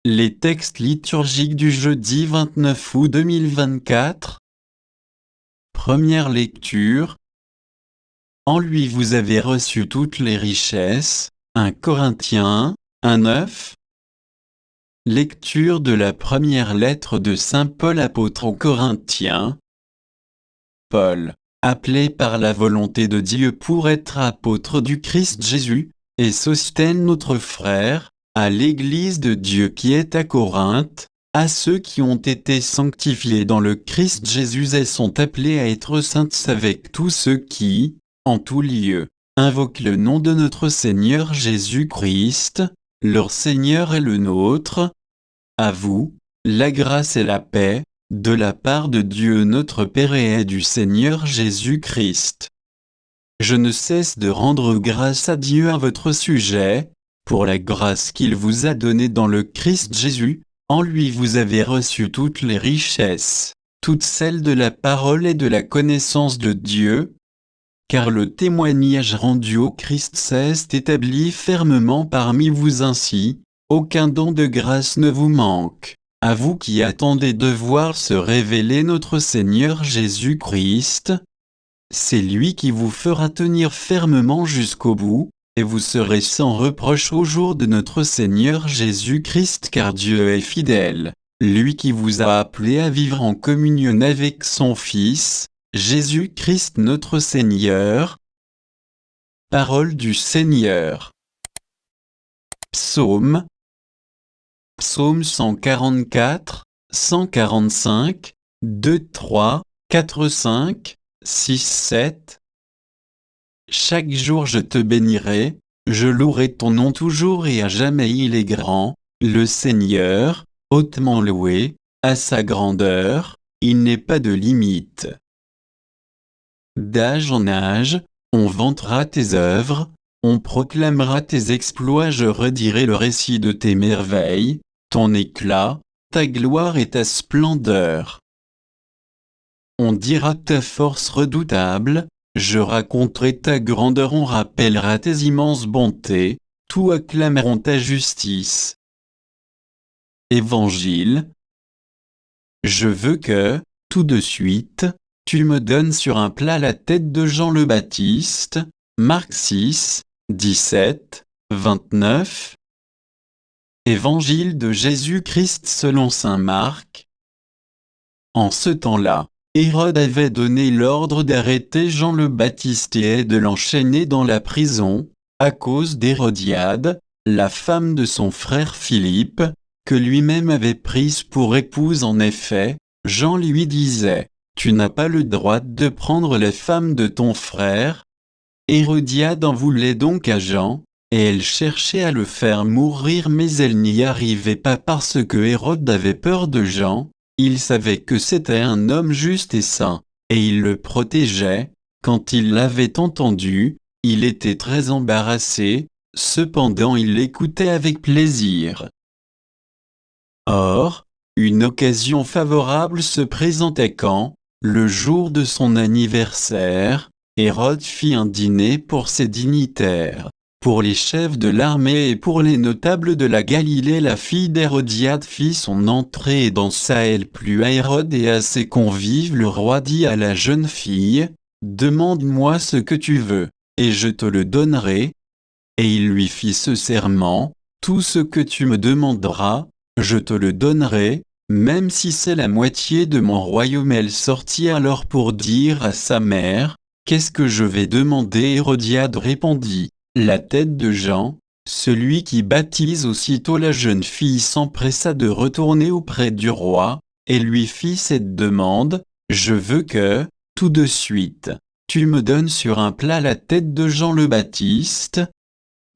Les textes liturgiques du jeudi 29 août 2024. Première lecture. En lui vous avez reçu toutes les richesses. 1 Corinthiens 1:9. Lecture de la première lettre de saint Paul apôtre aux Corinthiens. Paul, appelé par la volonté de Dieu pour être apôtre du Christ Jésus, et Sosthène notre frère, à l'Église de Dieu qui est à Corinthe, à ceux qui ont été sanctifiés dans le Christ Jésus et sont appelés à être saints avec tous ceux qui, en tout lieu, invoquent le nom de notre Seigneur Jésus-Christ, leur Seigneur et le nôtre. À vous, la grâce et la paix, de la part de Dieu notre Père et du Seigneur Jésus-Christ. Je ne cesse de rendre grâce à Dieu à votre sujet, pour la grâce qu'il vous a donnée dans le Christ Jésus. En lui vous avez reçu toutes les richesses, toutes celles de la parole et de la connaissance de Dieu. Car le témoignage rendu au Christ s'est établi fermement parmi vous ainsi, aucun don de grâce ne vous manque, à vous qui attendez de voir se révéler notre Seigneur Jésus-Christ. C'est lui qui vous fera tenir fermement jusqu'au bout, et vous serez sans reproche au jour de notre Seigneur Jésus-Christ, car Dieu est fidèle, lui qui vous a appelé à vivre en communion avec son Fils, Jésus-Christ notre Seigneur. Parole du Seigneur. Psaume 144, 145, 2, 3, 4, 5, 6, 7. Chaque jour je te bénirai, je louerai ton nom toujours et à jamais. Il est grand, le Seigneur, hautement loué, à sa grandeur, il n'est pas de limite. D'âge en âge, on vantera tes œuvres, on proclamera tes exploits, je redirai le récit de tes merveilles, ton éclat, ta gloire et ta splendeur. On dira ta force redoutable, je raconterai ta grandeur, on rappellera tes immenses bontés, tout acclameront ta justice. Évangile. Je veux que, tout de suite, tu me donnes sur un plat la tête de Jean le Baptiste. Marc 6, 17, 29. Évangile de Jésus-Christ selon saint Marc. En ce temps-là, Hérode avait donné l'ordre d'arrêter Jean le Baptiste et de l'enchaîner dans la prison, à cause d'Hérodiade, la femme de son frère Philippe, que lui-même avait prise pour épouse. En effet, Jean lui disait, « Tu n'as pas le droit de prendre la femme de ton frère. » Hérodiade en voulait donc à Jean, et elle cherchait à le faire mourir, mais elle n'y arrivait pas parce que Hérode avait peur de Jean. Il savait que c'était un homme juste et saint, et il le protégeait. Quand il l'avait entendu, il était très embarrassé, cependant il l'écoutait avec plaisir. Or, une occasion favorable se présentait quand, le jour de son anniversaire, Hérode fit un dîner pour ses dignitaires, pour les chefs de l'armée et pour les notables de la Galilée. La fille d'Hérodiade fit son entrée et dansa. Elle plut à Hérode et à ses convives. Le roi dit à la jeune fille, « Demande-moi ce que tu veux, et je te le donnerai. » Et il lui fit ce serment, « Tout ce que tu me demanderas, je te le donnerai, même si c'est la moitié de mon royaume. » Elle sortit alors pour dire à sa mère, « Qu'est-ce que je vais demander ?» Hérodiade répondit, « La tête de Jean, celui qui baptise. » Aussitôt la jeune fille s'empressa de retourner auprès du roi, et lui fit cette demande, « Je veux que, tout de suite, tu me donnes sur un plat la tête de Jean le Baptiste. »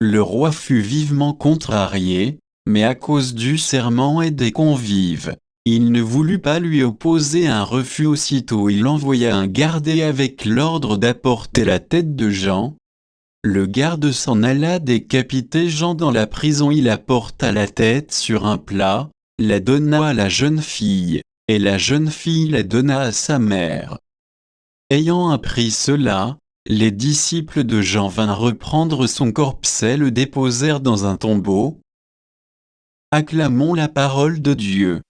Le roi fut vivement contrarié, mais à cause du serment et des convives, il ne voulut pas lui opposer un refus. Aussitôt il envoya un garde avec l'ordre d'apporter la tête de Jean. Le garde s'en alla décapiter Jean dans la prison. Il apporta la tête sur un plat, la donna à la jeune fille, et la jeune fille la donna à sa mère. Ayant appris cela, les disciples de Jean vinrent reprendre son corps et le déposèrent dans un tombeau. Acclamons la parole de Dieu.